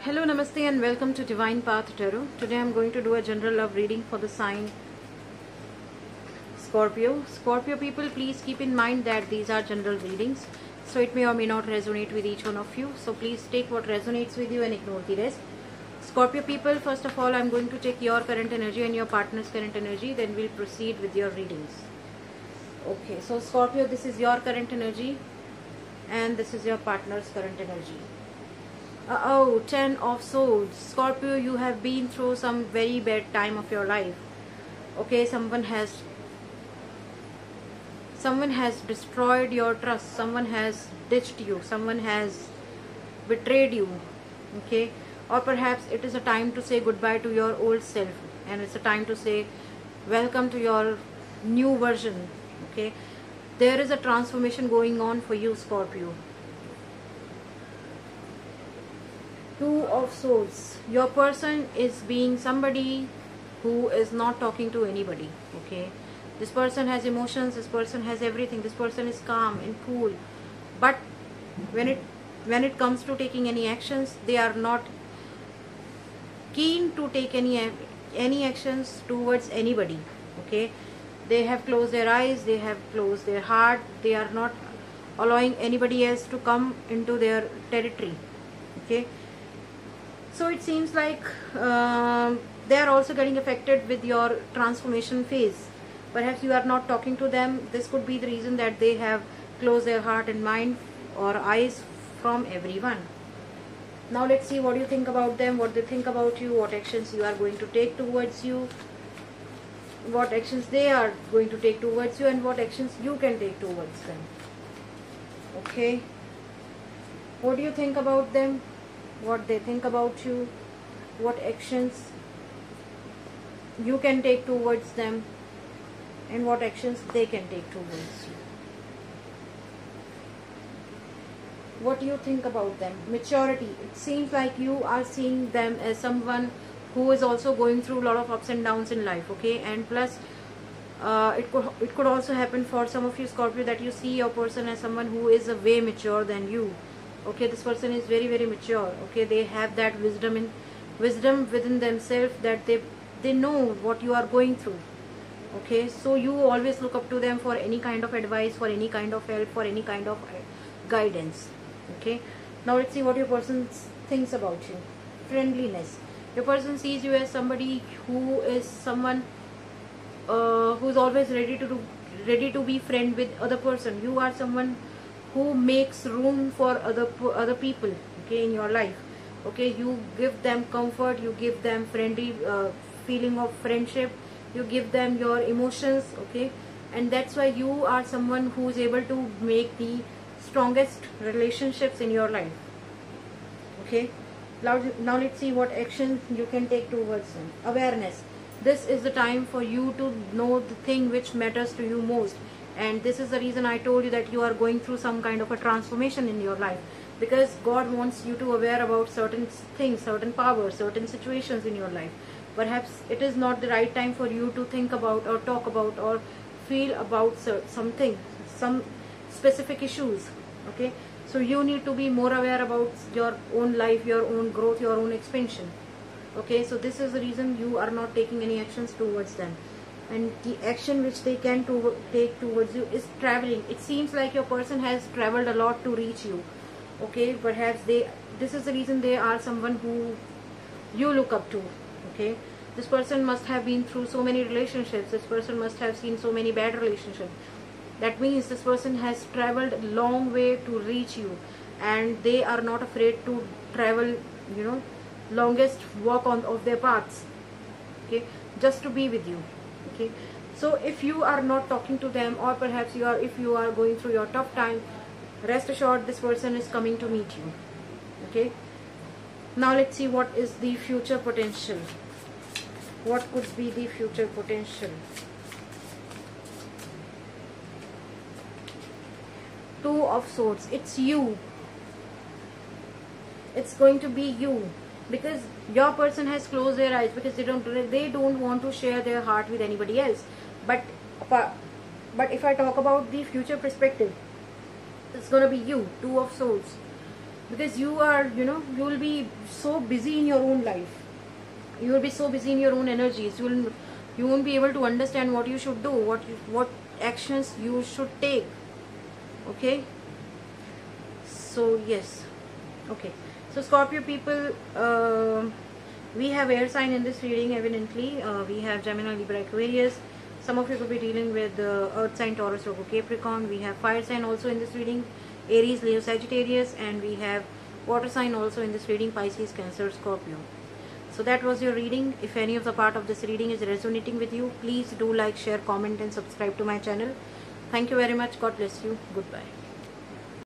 Hello, Namaste and welcome to Divine Path Tarot. Today I'm going to do a general love reading for the sign Scorpio. Scorpio people, please keep in mind that these are general readings, so it may or may not resonate with each one of you. So please take what resonates with you and ignore the rest. Scorpio people, first of all I'm going to take your current energy and your partner's current energy, then we'll proceed with your readings. Okay, so Scorpio, this is your current energy and this is your partner's current energy. Oh, 10 of Swords. Scorpio, you have been through some very bad time of your life. Okay, someone has destroyed your trust, someone has ditched you, someone has betrayed you. Okay, or perhaps it is a time to say goodbye to your old self and it's a time to say welcome to your new version. Okay, there is a transformation going on for you, Scorpio. 2 of Swords. Your person is being somebody who is not talking to anybody. Okay, this person has emotions, this person has everything, this person is calm and cool, but when it comes to taking any actions, they are not keen to take any actions towards anybody. Okay, they have closed their eyes, they have closed their heart, they are not allowing anybody else to come into their territory. Okay, so it seems like they are also getting affected with your transformation phase. Perhaps you are not talking to them. This could be the reason that they have closed their heart and mind or eyes from everyone. Now let's see what you think about them, what they think about you, what actions you are going to take towards you, what actions they are going to take towards you, and what actions you can take towards them. Okay, what do you think about them, what they think about you, what actions you can take towards them, and what actions they can take towards you. What do you think about them? Maturity. It seems like you are seeing them as someone who is also going through a lot of ups and downs in life. Okay, and plus it could also happen for some of you, Scorpio, that you see your person as someone who is way mature than you. Okay, this person is very, very mature. Okay, they have that wisdom within themselves, that they know what you are going through. Okay, so you always look up to them for any kind of advice, for any kind of help, for any kind of guidance. Okay, now let's see what your person thinks about you. Friendliness. Your person sees you as somebody who is someone who is always ready to be friend with other person. You are someone who makes room for other people, okay, in your life. Okay, you give them comfort, you give them friendly feeling of friendship, you give them your emotions. Okay, and that's why you are someone who is able to make the strongest relationships in your life. Okay, now let's see what action you can take towards them. Awareness. This is the time for you to know the thing which matters to you most, and this is the reason I told you that you are going through some kind of a transformation in your life, because God wants you to aware about certain things, certain powers, certain situations in your life. Perhaps it is not the right time for you to think about or talk about or feel about something, some specific issues. Okay, so you need to be more aware about your own life, your own growth, your own expansion. Okay, so this is the reason you are not taking any actions towards them. And the action which they can take towards you is traveling. It seems like your person has traveled a lot to reach you. Okay, perhaps this is the reason they are someone who you look up to. Okay, this person must have been through so many relationships, this person must have seen so many bad relationships. That means this person has traveled a long way to reach you, and they are not afraid to travel, longest walk of their paths. Okay, just to be with you. Okay, so if you are not talking to them, or perhaps if you are going through your tough time, rest assured this person is coming to meet you. Okay, now let's see what is the future potential. What could be the future potential? 2 of Swords. It's you. It's going to be you, because your person has closed their eyes, because they don't want to share their heart with anybody else. But if I talk about the future perspective, it's going to be you. 2 of Swords. because you are, you will be so busy in your own life. You will be so busy in your own energies. You won't be able to understand what you should do, what actions you should take. Okay, so yes. Okay, so Scorpio people, we have air sign in this reading. Evidently we have Gemini, Libra, Aquarius. Some of you could be dealing with earth sign, Taurus, Virgo, Capricorn. We have fire sign also in this reading, Aries, Leo, Sagittarius, and we have water sign also in this reading, Pisces, Cancer, Scorpio. So that was your reading. If any of the part of this reading is resonating with you, please do like, share, comment and subscribe to my channel. Thank you very much. God bless you. Goodbye.